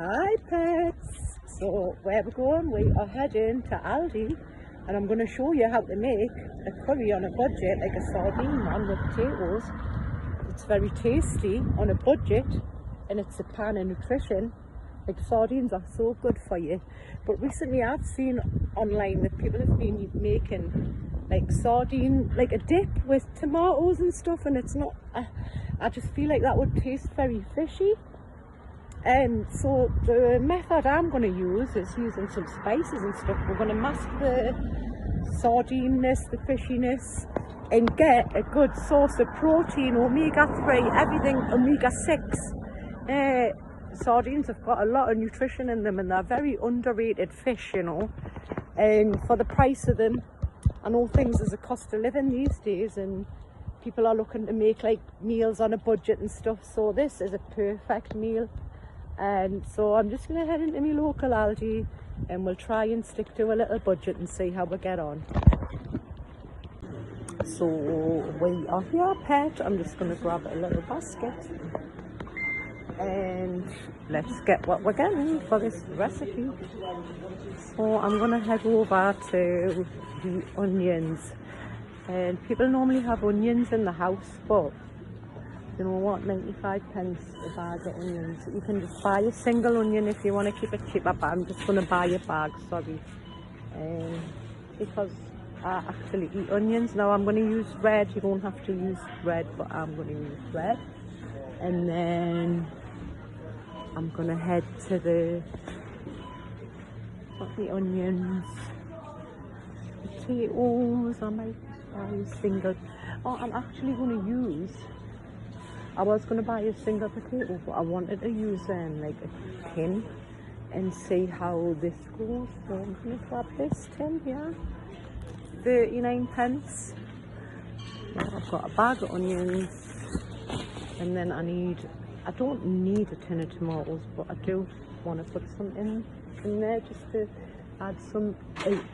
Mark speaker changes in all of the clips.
Speaker 1: Hi pets! So where we're going, we are heading to Aldi and I'm going to show you how to make a curry on a budget, like a sardine one with potatoes. It's very tasty on a budget and it's a pan of nutrition. Like sardines are so good for you. But recently I've seen online that people have been making like sardine, like a dip with tomatoes and stuff, and it's not, I just feel like that would taste very fishy. So the method I'm going to use is using some spices and stuff. We're going to mask the sardineness, the fishiness, and get a good source of protein, omega-3, everything omega-6. Sardines have got a lot of nutrition in them and they're very underrated fish, you know. And for the price of them, I know things as a cost of living these days and people are looking to make like meals on a budget and stuff. So this is a perfect meal. And so I'm just going to head into my local Aldi and we'll try and stick to a little budget and see how we get on. So we are here, pet. I'm just going to grab a little basket and let's get what we're getting for this recipe. So I'm going to head over to the onions, and people normally have onions in the house, but you know what, 95p a bag of onions. You can just buy a single onion if you want to keep it cheaper, but I'm just going to buy a bag, sorry, because I actually eat onions. Now I'm going to use red. You don't have to use red, but I'm going to use red. And then I'm going to head to the onions, potatoes. I might buy a single. Oh, I'm actually going to use, I was going to buy a single potato, but I wanted to use like a tin and see how this goes. So I'm going to grab this tin here, 39p. Now I've got a bag of onions, and then I don't need a tin of tomatoes, but I do want to put some in there just to add some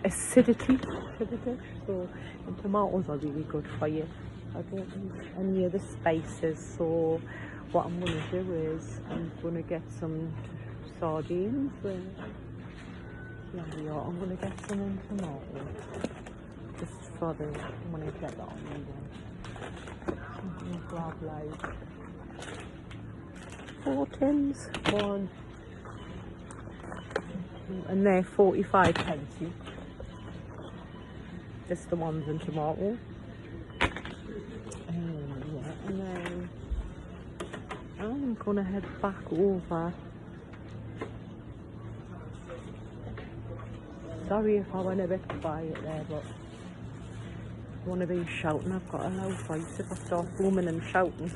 Speaker 1: acidity to the dish. So, and tomatoes are really good for you. I don't need any of the spices, so what I'm going to do is I'm going to get some sardines. There we are. I'm going to get some in tomato, just for the, when I get that on me. I'm going to grab like 4 tins, one, and they're 45p. Just the ones in tomato. And then I'm going to head back over. Sorry if I went a bit quiet there, but I want to be shouting. I've got a loud voice if I start booming and shouting.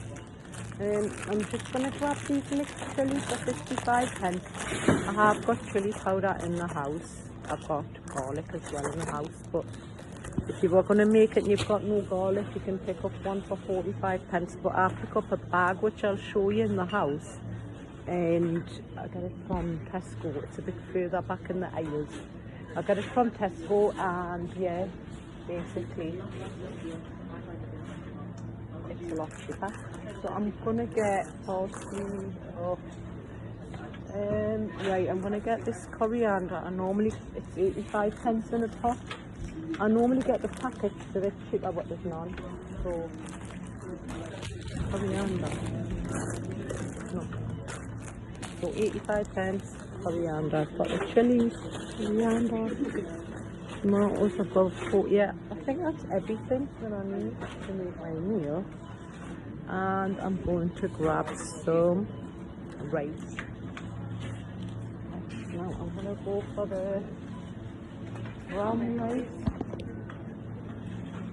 Speaker 1: I'm just going to grab these mixed chilies for 55p. I have got chilli powder in the house. I've got garlic as well in the house, but if you were going to make it and you've got no garlic, you can pick up one for 45p. But I pick up a bag which I'll show you in the house, and I got it from Tesco. It's a bit further back in the aisles. I got it from Tesco, and yeah, basically it's a lot cheaper. So I'm gonna get parsley. Right, I'm gonna get this coriander. I normally, it's 85p in a pot. I normally get the package, so it's cheaper, but there's none. So coriander. No. So 85p coriander. I've got the chilies, coriander, tomatoes. I've got 40. Yeah, I think that's everything that I need to make my meal. And I'm going to grab some rice. Now I'm going to go for the brown rice.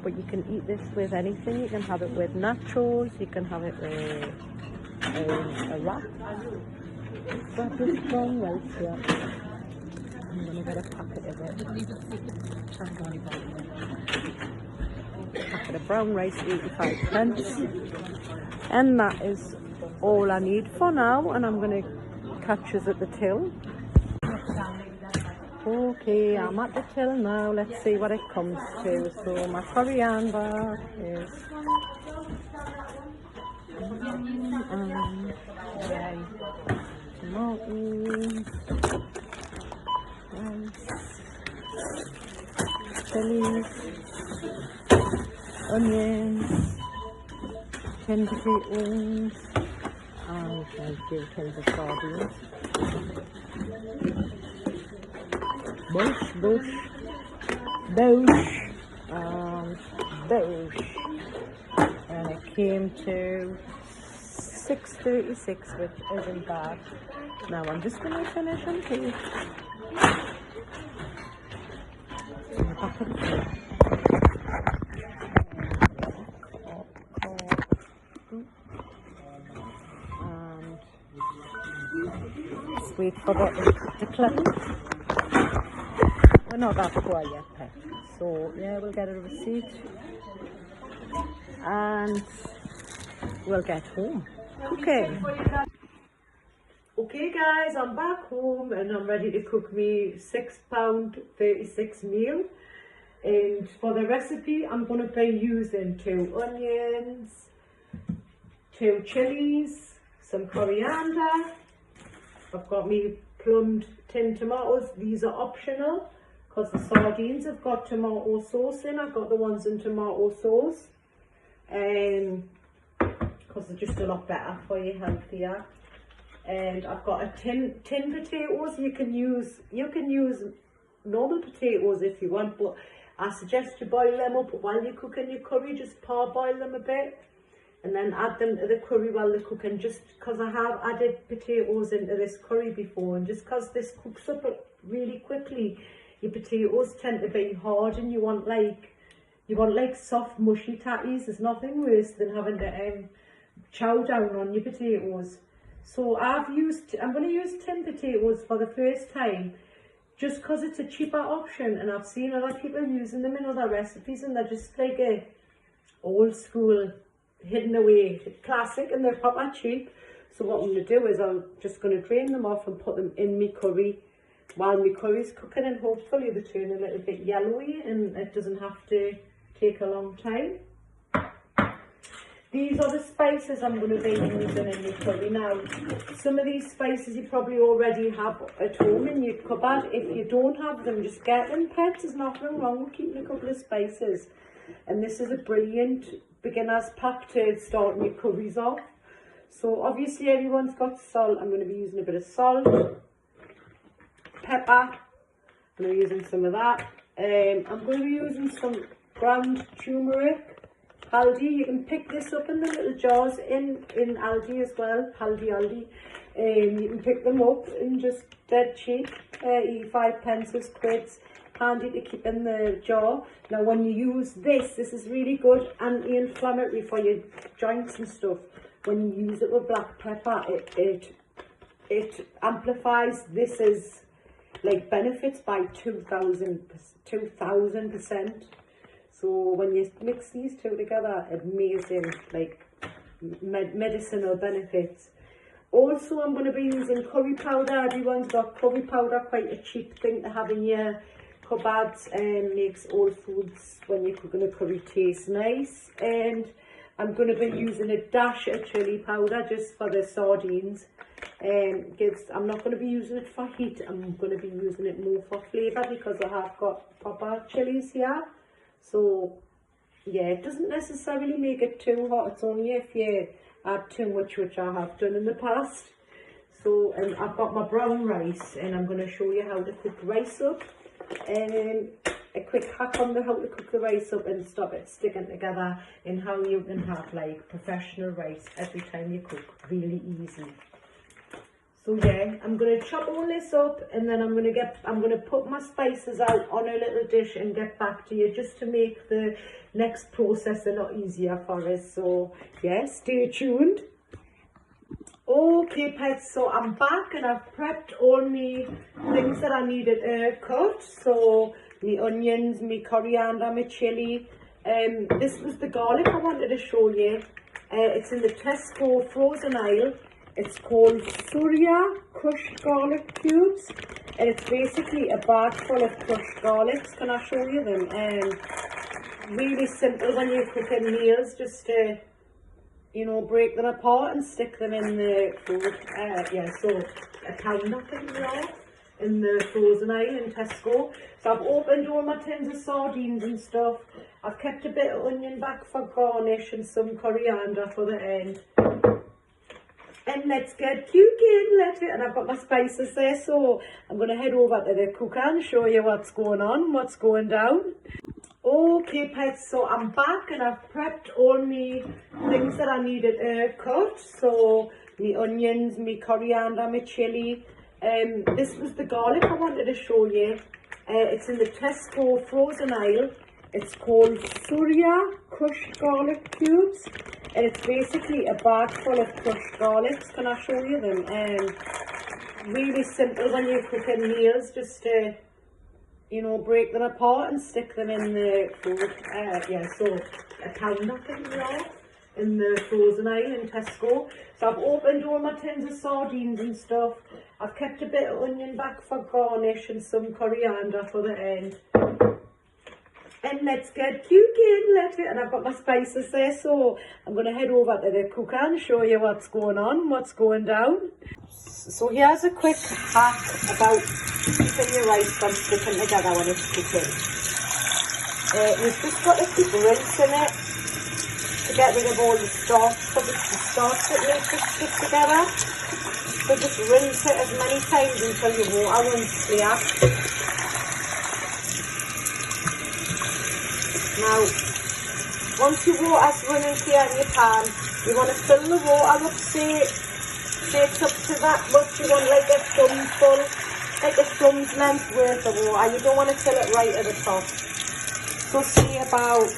Speaker 1: But you can eat this with anything. You can have it with nachos. You can have it with a wrap. Grab this brown rice here. I'm going to get a packet of it. Packet of brown rice, 85p. And that is all I need for now. And I'm going to catch us at the till. Okay, I'm at the till now. Let's see what it comes to. So my coriander is tomatoes, rice, chilies, onions, 10 potatoes, and a few tins of sardines. Bush, and bush. And it came to 6.36, which isn't bad. Now I'm just going to finish on tea. In the back of the plate. And sweet forgot to cleanse. We're not that poor yet, pet. So yeah, we'll get a receipt and we'll get home. Okay guys, I'm back home and I'm ready to cook me £6.36 meal. And for the recipe, I'm going to be using 2 onions, 2 chilies, some coriander. I've got me plumbed tin tomatoes. These are optional because the sardines have got tomato sauce in. I've got the ones in tomato sauce. Because they're just a lot better for you, healthier. And I've got a tin potatoes. You can use normal potatoes if you want, but I suggest you boil them up while you're cooking your curry. Just parboil them a bit and then add them to the curry while they're cooking, just because I have added potatoes into this curry before, and just because this cooks up really quickly, your potatoes tend to be hard and you want like soft mushy tatties. There's nothing worse than having to chow down on your potatoes. So I'm going to use tin potatoes for the first time, just because it's a cheaper option, and I've seen other people using them in other recipes and they're just like a old school hidden away classic and they're proper cheap. So what I'm going to do is I'm just going to drain them off and put them in my curry while my curry's cooking, and hopefully they turn a little bit yellowy and it doesn't have to take a long time. These are the spices I'm going to be using in my curry. Now, some of these spices you probably already have at home in your cupboard. If you don't have them, just get them, pets. There's nothing wrong with keeping a couple of spices. And this is a brilliant beginner's pack to starting your curries off. So obviously everyone's got salt. I'm going to be using a bit of salt, pepper. I'm going to be using some of that. I'm going to be using some ground turmeric. Aldi, you can pick this up in the little jars in Aldi as well, Aldi. You can pick them up and just dead cheap, 5 pence or quids, handy to keep in the jar. Now when you use this is really good anti-inflammatory for your joints and stuff. When you use it with black pepper, it amplifies. This is like benefits by 2000%. So when you mix these two together, amazing, like medicinal benefits. Also, I'm going to be using curry powder. Everyone's got curry powder, quite a cheap thing to have in your cupboards, and makes all foods when you're cooking a curry taste nice. And I'm going to be using a dash of chili powder just for the sardines. I'm not going to be using it for heat. I'm going to be using it more for flavour because I have got proper chilies here. So yeah, it doesn't necessarily make it too hot. It's only if you add too much, which I have done in the past. So I've got my brown rice, and I'm going to show you how to cook rice up. A quick hack on how to cook the rice up and stop it sticking together, and how you can have like professional rice every time you cook, really easy. So yeah, I'm going to chop all this up, and then I'm going to put my spices out on a little dish and get back to you, just to make the next process a lot easier for us. So yeah, stay tuned. Okay pets, so I'm back and I've prepped all my things that I needed to cut. So my onions, my coriander, my chilli. This was the garlic I wanted to show you. It's in the Tesco frozen aisle. It's called Surya crushed garlic cubes, and it's basically a bag full of crushed garlics. Can I show you them? Really simple when you're cooking meals, just to break them apart and stick them in the food. So a pound I think they are in the frozen aisle in Tesco. So I've opened all my tins of sardines and stuff. I've kept a bit of onion back for garnish and some coriander for the end. And let's get cooking, and I've got my spices there, so I'm going to head over to the cooker and show you what's going on, what's going down. Okay pets, so I'm back and I've prepped all my things that I needed to cut. So my onions, my coriander, my chilli. This was the garlic I wanted to show you. It's in the Tesco frozen aisle. It's called Surya crushed garlic cubes, and it's basically a bag full of crushed garlics. Can I show you them? Really simple when you're cooking meals, just to break them apart and stick them in the food. So a pound I think they are in the frozen aisle in Tesco. So I've opened all my tins of sardines and stuff. I've kept a bit of onion back for garnish and some coriander for the end. And let's get cooking, and I've got my spices there, so I'm going to head over to the cooker and show you what's going on, what's going down. So here's a quick hack about keeping your rice from sticking together when it's cooking. You've just got to keep rinsing it to get rid of all the starch, because it's the starch that makes it stick together. So just rinse it as many times until your water runs clear. Now, once your water's running clear in your pan, you want to fill the water up, say it's up to that much. You want like a thumb full, like a thumb's length worth of water. You don't want to fill it right at the top. So say about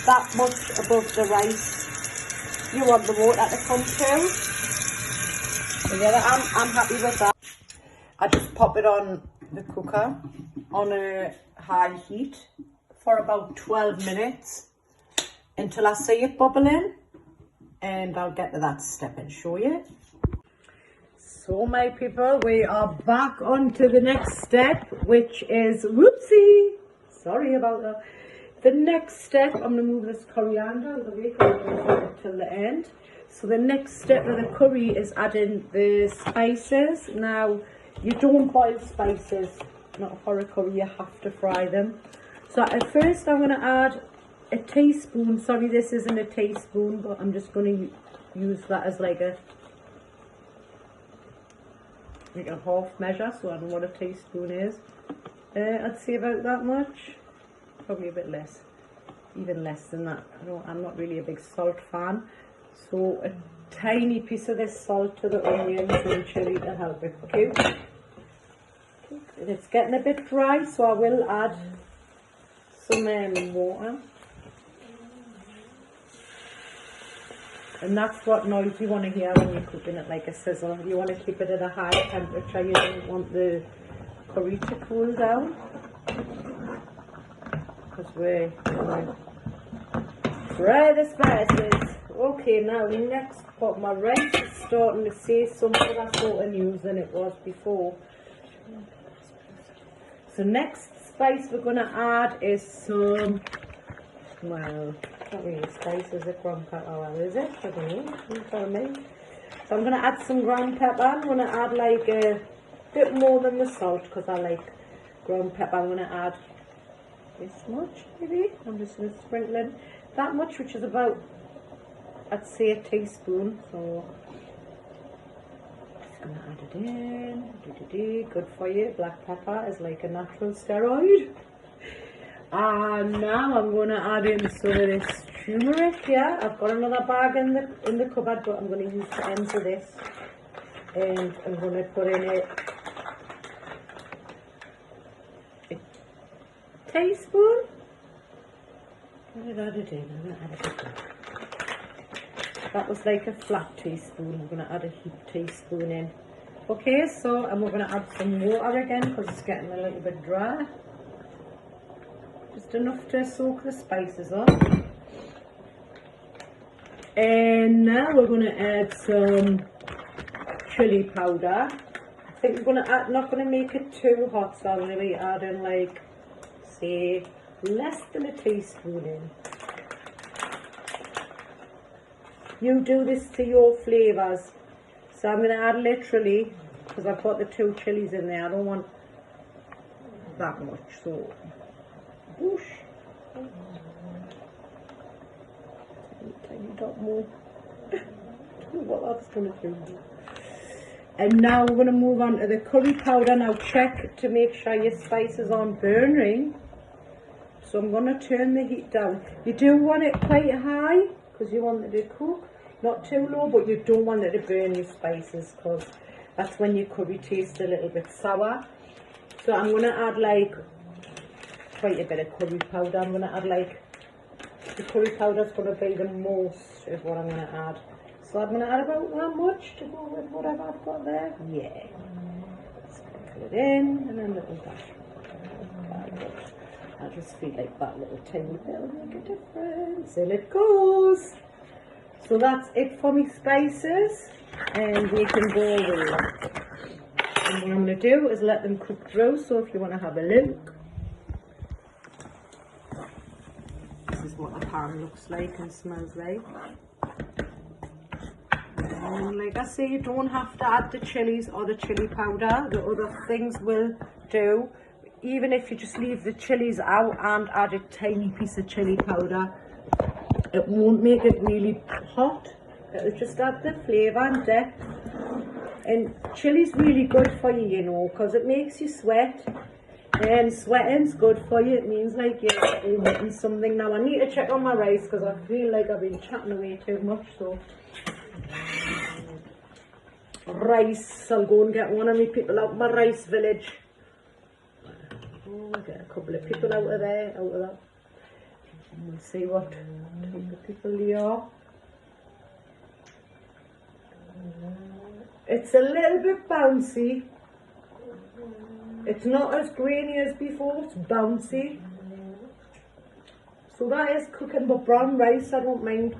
Speaker 1: that much above the rice you want the water to come to. So yeah, I'm happy with that. I just pop it on the cooker on a high heat for about 12 minutes until I see it bubbling, and I'll get to that step and show you. So my people, we are back on to the next step, which is, whoopsie, sorry about that. The next step, I'm going to move this coriander out of the way till the end. So the next step of the curry is adding the spices. Now, you don't boil spices, not for a curry, you have to fry them. So at first I'm going to add a teaspoon, sorry this isn't a teaspoon, but I'm just going to use that as like a half measure, so I don't know what a teaspoon is. I'd say about that much, probably a bit less, even less than that. I'm not really a big salt fan, so a tiny piece of this salt to the onions and chilli to help it cook. And it's getting a bit dry, so I will add some water. And that's what noise you want to hear when you're cooking it, like a sizzle. You want to keep it at a high temperature. You don't want the curry to cool down, because we're going to fry the spices. Okay, now next pot, my rice is starting to say something that's sort of news than it was before. So next spice we're going to add is some, well, not really spice, is it ground pepper? Well, is it? I don't know, you tell me. So I'm going to add some ground pepper. I'm going to add like a bit more than the salt, because I like ground pepper. I'm going to add this much maybe. I'm just going to sprinkle in that much, which is about, I'd say, a teaspoon. So I'm going to add it in. Good for you. Black pepper is like a natural steroid. And now I'm going to add in some of this turmeric here. I've got another bag in the cupboard, but I'm going to use the ends of this, and I'm going to put in a teaspoon. I'm going to add it in. I'm going to add it in. That was like a flat teaspoon. I'm going to add a heaped teaspoon in. Okay, so and we're going to add some water again, because it's getting a little bit dry. Just enough to soak the spices up. And now we're going to add some chili powder. I think we're going to add, not going to make it too hot, so I'm going to be adding like, say, less than a teaspoon in. You do this to your flavours. So I'm going to add literally, because I've got the 2 chilies in there, I don't want that much, so whoosh. Tiny dot more. Don't know what that's going to do. And now we're going to move on to the curry powder. Now check to make sure your spices aren't burning. So I'm going to turn the heat down. You do want it quite high because you want it to cook. Not too low, but you don't want it to burn your spices because that's when your curry tastes a little bit sour. So I'm going to add like quite a bit of curry powder. I'm going to add like, the curry powder is going to be the most of what I'm going to add. So I'm going to add about that much to go with whatever I've got there. Yeah. Sprinkle it in and then a little dash. I just feel like that little tiny bit will make a difference. In it goes. So that's it for me spices, and they can go away. And what I'm going to do is let them cook through. So if you want to have a look, this is what the pan looks like and smells like. And like I say, you don't have to add the chilies or the chili powder. The other things will do. Even if you just leave the chilies out and add a tiny piece of chili powder, it won't make it really hot. It'll just add the flavour and depth. And chili's really good for you, you know, because it makes you sweat. And sweating's good for you. It means like you're eating something. Now I need to check on my rice because I feel like I've been chatting away too much. So rice, I'll go and get one of my people out of my rice village. Oh, I'll get a couple of people out of there, out of that. And we'll see what type of people they are. It's a little bit bouncy. It's not as grainy as before, it's bouncy. So that is cooking, but brown rice, I don't mind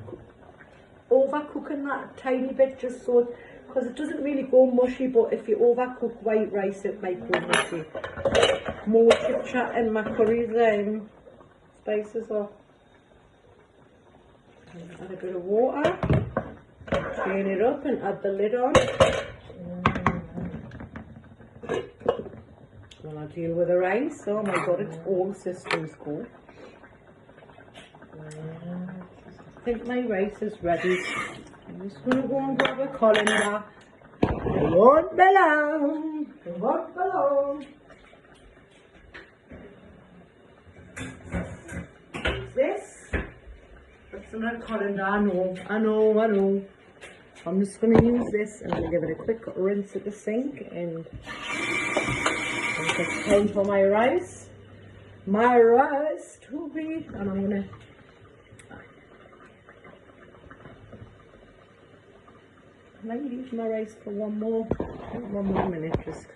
Speaker 1: overcooking that a tiny bit just so, because it doesn't really go mushy, but if you overcook white rice, it might go mushy. More chit chat in my curries, spices off. Add a bit of water, turn it up and add the lid on. When I deal with the rice, oh my god, it's all systems go. I think my rice is ready. I'm just going to go and grab a colander. It won't be long. It won't be long. What's this? That's another colander. I know. I'm just going to use this and I'm going to give it a quick rinse at the sink and it's time for my rice. My rice to be, and I'm going to I might leave my rice for one more minute, just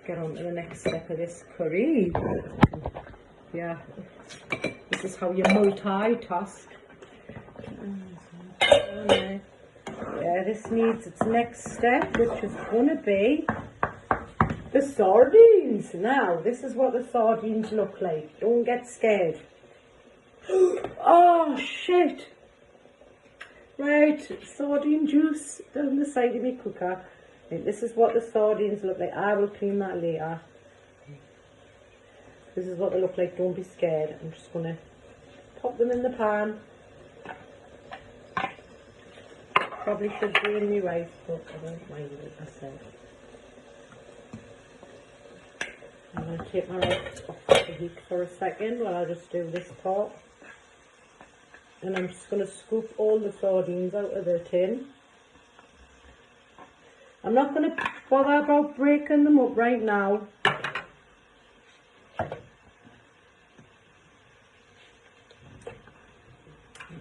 Speaker 1: get on to the next step of this curry. Yeah, this is how you multitask. Yeah, this needs its next step, which is going to be the sardines. Now, this is what the sardines look like. Don't get scared. Oh, shit. Right, sardine juice down the side of my cooker. Right, this is what the sardines look like. I will clean that later. This is what they look like. Don't be scared. I'm just going to pop them in the pan. Probably should do in my rice, but I don't mind it, I said. I'm going to take my rice off the heat for a second while I just do this part. And I'm just going to scoop all the sardines out of the tin. I'm not going to bother about breaking them up right now.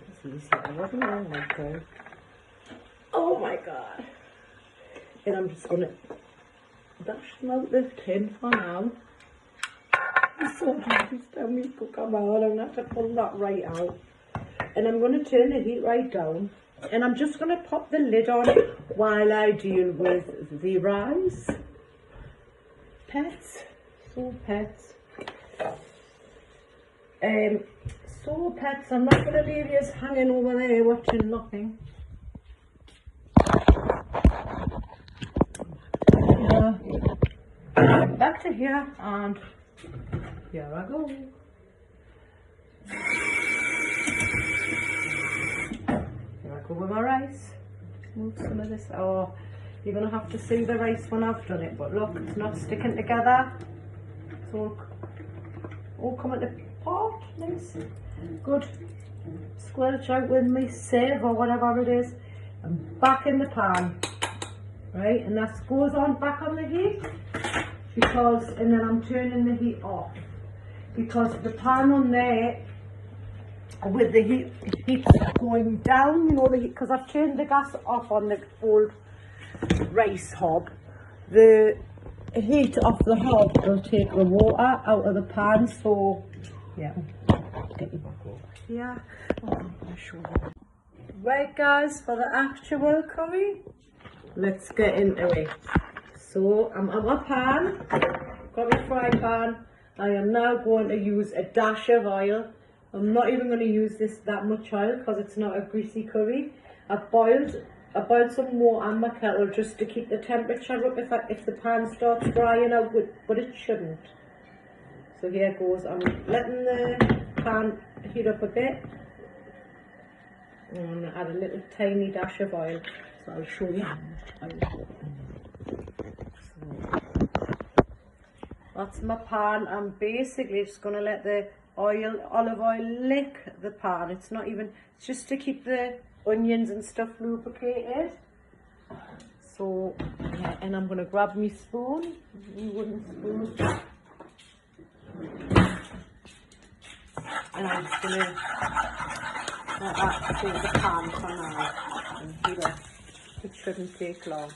Speaker 1: It's easy, I wasn't on like that. Oh my god. And I'm just going to dash them out the tin for now. The sardines down me cook them out. I'm going to have to pull that right out. And I'm going to turn the heat right down. And I'm just going to pop the lid on while I deal with the rice. Pets. So pets. So pets, I'm not going to leave you hanging over there watching nothing. Back to here, and here I go. Here I go with my rice. Move some of this. Oh, you're gonna have to see the rice when I've done it, but look, it's not sticking together. It's all coming to pot. Nice, good. Squelch out with my sieve or whatever it is, and back in the pan. Right, and that goes on back on the heat because, and then I'm turning the heat off because the pan on there with the heat going down, you know, the heat, because I've turned the gas off on the old rice hob. The heat off the hob will take the water out of the pan, so yeah, get you back over. Yeah, I'll show you. Right guys, for the actual curry, let's get into it. So I'm on my pan, got my fry pan. I am now going to use a dash of oil. I'm not even going to use that much oil because it's not a greasy curry. I boiled some water in my kettle just to keep the temperature up if the pan starts drying out, but it shouldn't. So here goes. I'm letting the pan heat up a bit. I'm going to add a little tiny dash of oil. So I'll show you. That's my pan. I'm basically just going to let the olive oil lick the pan. It's not even, it's just to keep the onions and stuff lubricated. So yeah, and I'm going to grab my spoon, my wooden spoon, and I'm just going to let that fill the pan for now. And heat up. It shouldn't take long.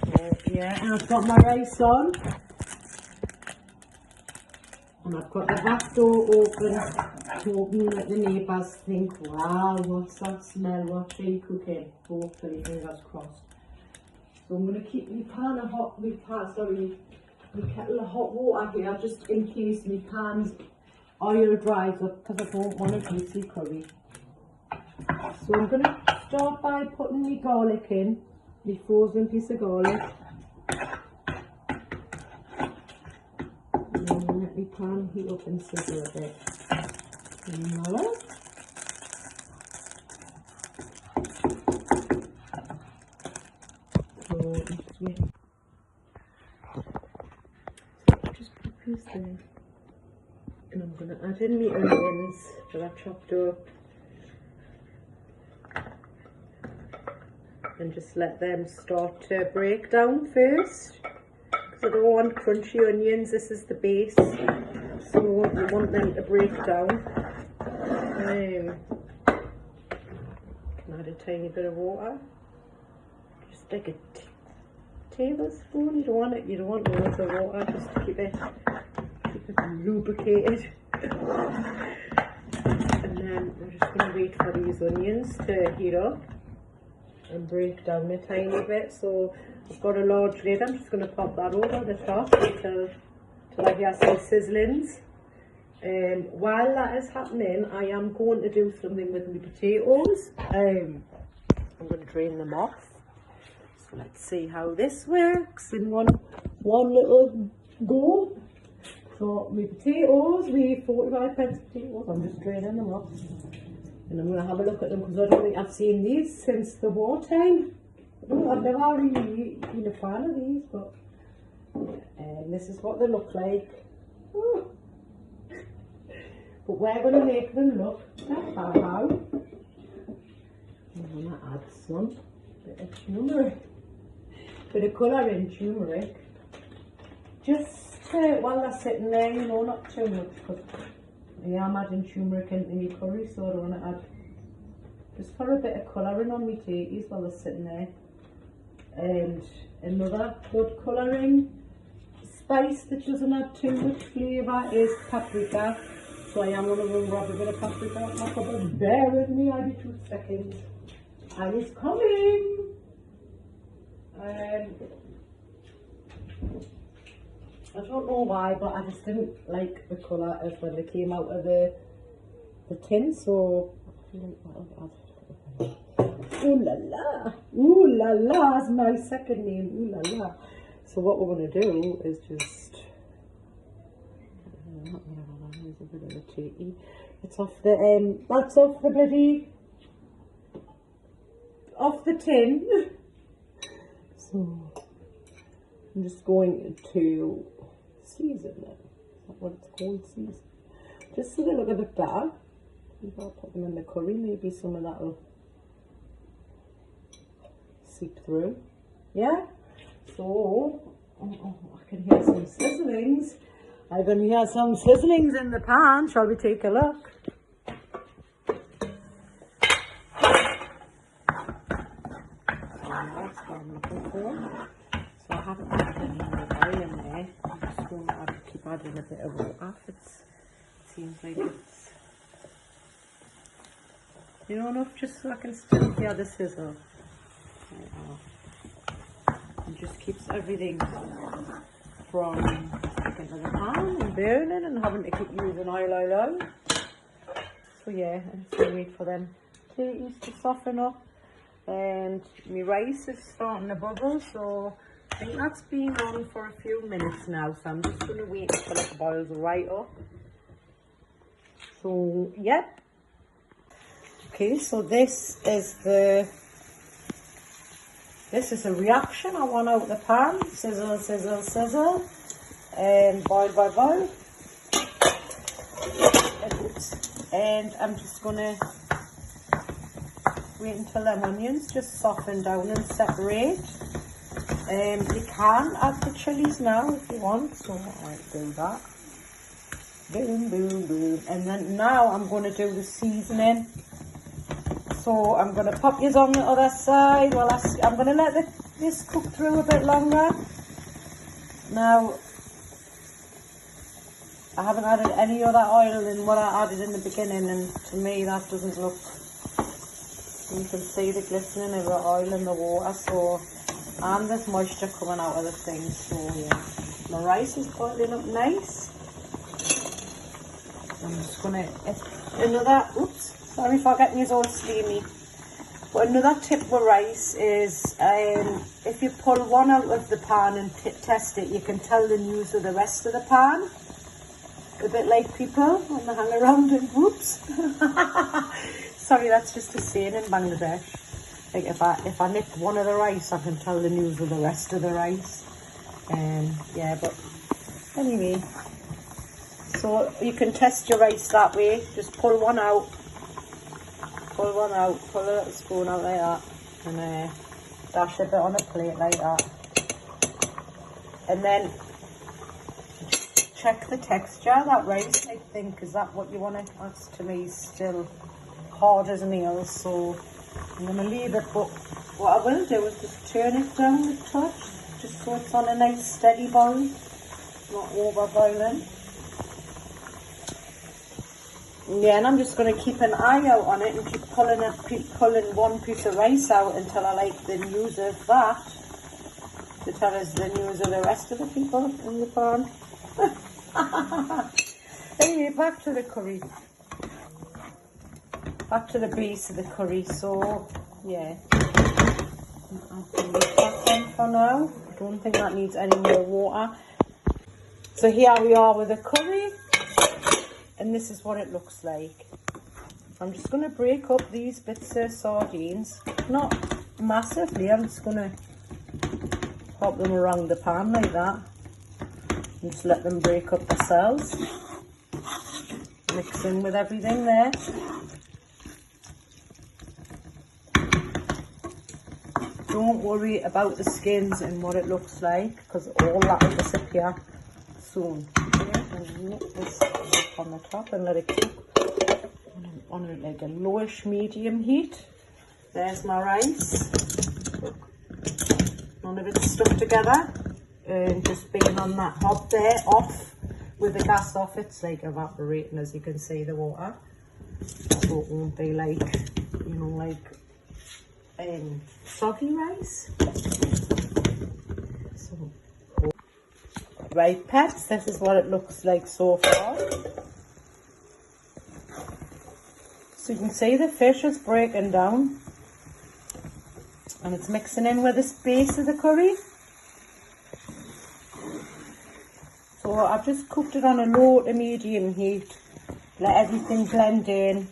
Speaker 1: So yeah, and I've got my rice on. And I've got the back door open, hoping that the neighbours think, wow, what's that smell, what's she cooking? Hopefully, fingers crossed. So I'm going to keep my kettle of hot water here, just in case my pan's oil dries up, because I don't want a greasy curry. So I'm going to start by putting my garlic in, my frozen piece of garlic. We can heat up and sizzle a bit. So just put a piece there, and I'm going to add in the onions that I chopped up, and just let them start to break down first. I don't want crunchy onions, this is the base, so you want them to break down. Can add a tiny bit of water, just like a tablespoon. You don't want loads of water, just to keep it lubricated. And then we're just going to wait for these onions to heat up and break down a tiny bit. So I've got a large lid, I'm just going to pop that over the top till I hear some sizzlings. While that is happening, I am going to do something with my potatoes. I'm going to drain them off. So let's see how this works in one little go. So my potatoes, we 45 pence potatoes, I'm just draining them off. And I'm going to have a look at them because I don't think I've seen these since the wartime. I've never really been a fan of these, but this is what they look like. Oh. But we're going to make them look like how. I'm going to add some bit of turmeric, bit of colour in turmeric, just while they're sitting there, you know, not too much, because I am adding turmeric into my curry, so I don't want to add, just for a bit of colouring on my tatties while they're sitting there. And another good colouring spice that doesn't add too much flavour is paprika. So I am going to grab a bit of paprika off my cupboard. Bear with me, I'll be 2 seconds. And it's coming. I don't know why, but I just didn't like the colour as when they came out of the tin, so ooh la la is my second name, ooh la la. So what we're going to do is just, there's a bit of a cheeky. It's off the, that's off the bloody, off the tin. So I'm just going to season it. Is that what it's called? Season. Just so they look a bit better. Maybe I'll put them in the curry. Maybe some of that will seep through. Yeah. So I can hear some sizzlings. I can hear some sizzlings in the pan. Shall we take a look? That's what I'm looking for. So I haven't added any more oil in there. I'm just going to keep adding a bit of water. It seems like it's, you know, enough just so I can still hear the sizzle. It just keeps everything from sticking to the pan and burning and having to keep using oil. So yeah, I'm just going to wait for them potatoes to soften up. And my rice is starting to bubble, so I think that's been on for a few minutes now, so I'm just going to wait until it boils right up. So, yep. Okay, so this is a reaction. I want out the pan. Sizzle, sizzle, sizzle. And boil, boil, boil. And I'm just going to wait until them onions just soften down and separate. You can add the chilies now if you want, so I might do that. Boom, boom, boom. And then now I'm going to do the seasoning. So I'm going to pop these on the other side while I'm going to let this cook through a bit longer. Now, I haven't added any other oil than what I added in the beginning, and to me that doesn't look, you can see the glistening of the oil in the water, so, and there's moisture coming out of the thing, so yeah. My rice is boiling up nice. I'm just going to, oops, sorry for getting these all steamy. But another tip with rice is, if you pull one out of the pan and test it, you can tell the news of the rest of the pan. A bit like people when they hang around and whoops. Sorry, that's just a saying in Bangladesh. Like if I nip one of the rice, I can tell the news of the rest of the rice. Yeah, but anyway. So you can test your rice that way. Just pull one out. Pull a little spoon out like that. And dash a bit on a plate like that. And then check the texture of that rice, I think. Is that what you want to? That's to me still hard as nails, so I'm going to leave it. But what I will do is just turn it down a touch, just so it's on a nice steady boil, not over boiling. Yeah, and I'm just going to keep an eye out on it and keep pulling one piece of rice out until I like the news of that to tell us the news of the rest of the people in the pan. Anyway, back to the curry. Back to the base of the curry. So, yeah. I'll leave that on for now. I don't think that needs any more water. So here we are with the curry. And this is what it looks like. I'm just going to break up these bits of sardines. Not massively. I'm just going to pop them around the pan like that. And just let them break up themselves. Mix in with everything there. Don't worry about the skins and what it looks like, because all that will disappear soon. Okay, and nip this on the top and let it cook on like a lowish medium heat. There's my rice. None of it's stuck together. And just being on that hob there, off with the gas off, it's like evaporating, as you can see, the water. So it won't be like, you know, like soggy rice. So, right, pets, this is what it looks like so far. So you can see the fish is breaking down and it's mixing in with the base of the curry. So I've just cooked it on a low to medium heat. Let everything blend in.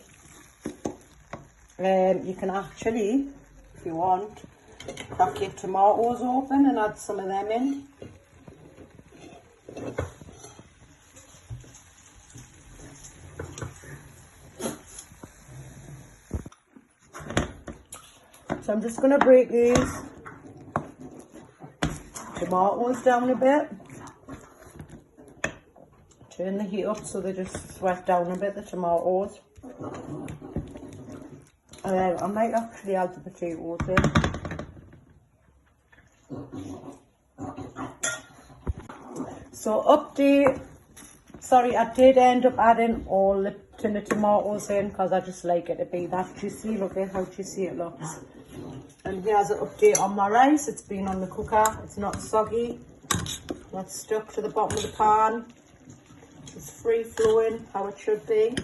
Speaker 1: You can actually, if you want, crack your tomatoes open and add some of them in. So I'm just going to break these tomatoes down a bit. Turn the heat up so they just sweat down a bit, the tomatoes. And then I might actually add the potatoes in. So update, sorry, I did end up adding all the tin of tomatoes in because I just like it to be that juicy. Look at how juicy it looks. And here's an update on my rice. It's been on the cooker. It's not soggy, not stuck to the bottom of the pan. It's free flowing how it should be.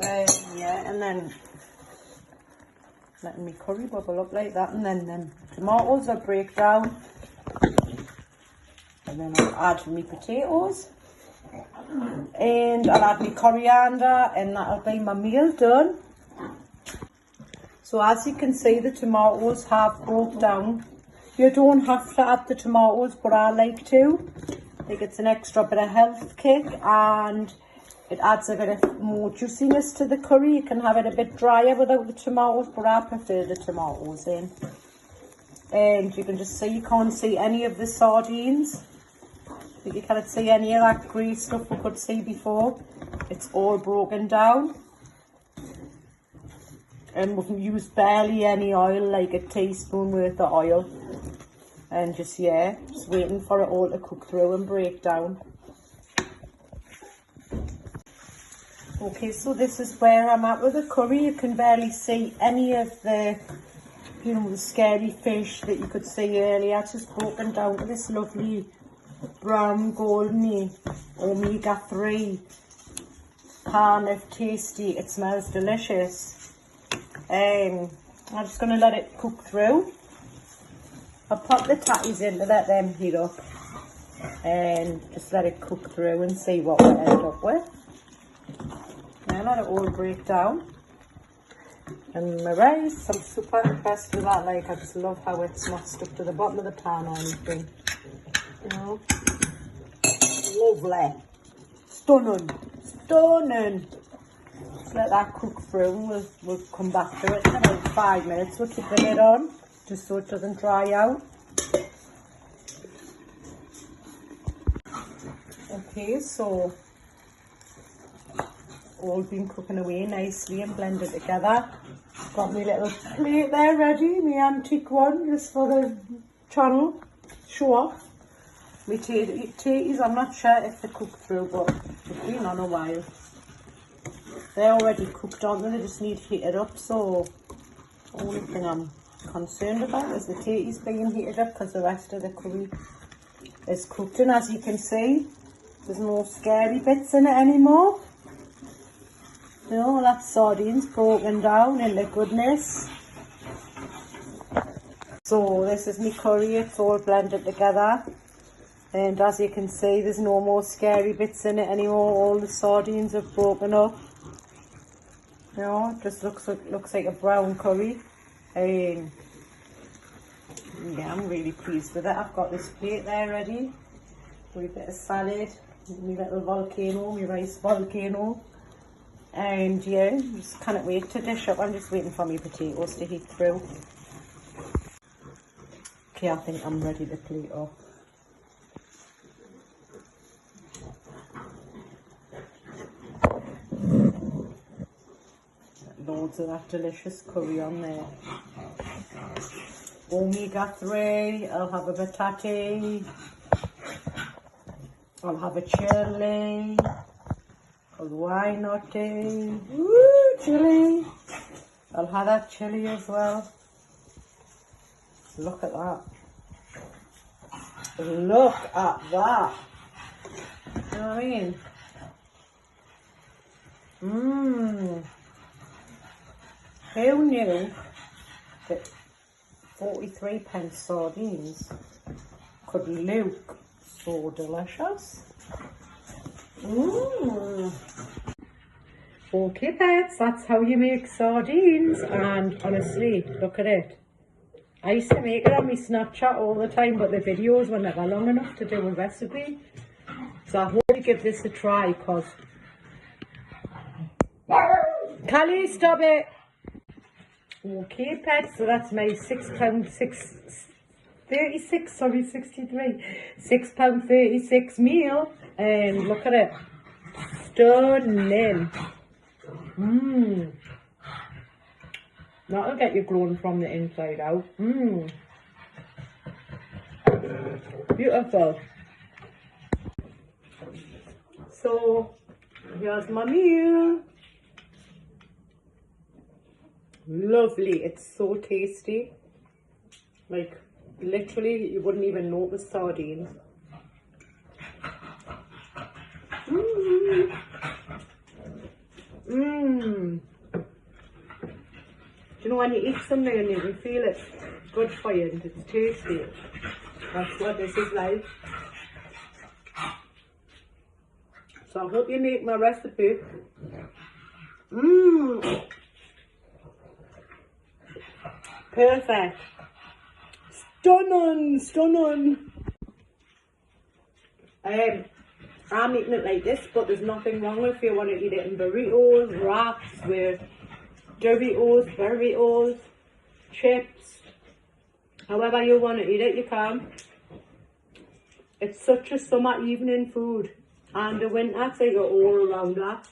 Speaker 1: Yeah, and then letting me curry bubble up like that, and then them tomatoes will break down, and then I'll add my potatoes, and I'll add my coriander, and that'll be my meal done. So as you can see, the tomatoes have broke down. You don't have to add the tomatoes, but I like to. I think it's an extra bit of health kick, and it adds a bit of more juiciness to the curry. You can have it a bit drier without the tomatoes, but I prefer the tomatoes in. And you can just see, you can't see any of the sardines. You can't see any of that grey stuff we could see before. It's all broken down. And we've used barely any oil, like a teaspoon worth of oil. And just, yeah, just waiting for it all to cook through and break down. Okay, so this is where I'm at with the curry. You can barely see any of the, you know, the scary fish that you could see earlier. It's just broken down to this lovely brown golden omega-3 pan of tasty. It smells delicious. I'm just going to let it cook through. I'll pop the tatties in to let them heat up and just let it cook through and see what we'll end up with. Now let it all break down. And my rice, I'm super impressed with that. Like, I just love how it's not stuck to the bottom of the pan or anything. You know, lovely, stunning, stunning. Just let that cook through, and we'll come back to it in about 5 minutes. We'll keep the lid on just so it doesn't dry out. Okay, so all been cooking away nicely and blended together. Got my little plate there ready, my antique one, just for the channel show off. My tatties, I'm not sure if they're cooked through, but they've been on a while. They're already cooked, aren't they? They just need heated up, so the only thing I'm concerned about is the tatties being heated up, because the rest of the curry is cooked. And as you can see, there's no scary bits in it anymore. You know, that sardines broken down into goodness. So this is my curry, it's all blended together. And as you can see, there's no more scary bits in it anymore. All the sardines have broken up. You know, it just looks like a brown curry. Yeah, I'm really pleased with it. I've got this plate there ready with a bit of salad, my little volcano, my rice volcano. And yeah, just can't wait to dish up. I'm just waiting for my potatoes to heat through. Okay, I think I'm ready to plate up. Loads of that delicious curry on there. Omega-3, I'll have a batati, I'll have a chili, why not? Woo, chili! I'll have that chili as well. Look at that. Look at that. You know what I mean? Who knew that 43p sardines could look so delicious? Mm. Okay pets, that's how you make sardines, and honestly, look at it. I used to make it on my Snapchat all the time, but the videos were never long enough to do a recipe. So I hope you give this a try, because... Callie, stop it! Okay pets, so that's my £6.36, sorry, 63. £6.36 meal, and look at it. Stunning. Mmm. That'll get you glowing from the inside out. Mmm. Beautiful. So, here's my meal. Lovely. It's so tasty. Like, literally, you wouldn't even notice sardines. Mmm. Mmm. Do you know when you eat something and you can feel it's good for you and it's tasty? That's what this is like. So I hope you make my recipe. Mmm. Perfect. Stunning, stunning. I'm eating it like this, but there's nothing wrong with if you want to eat it in burritos, wraps, with Doritos, burritos, chips. However you want to eat it, you can. It's such a summer evening food, and the winter, it's like all around that.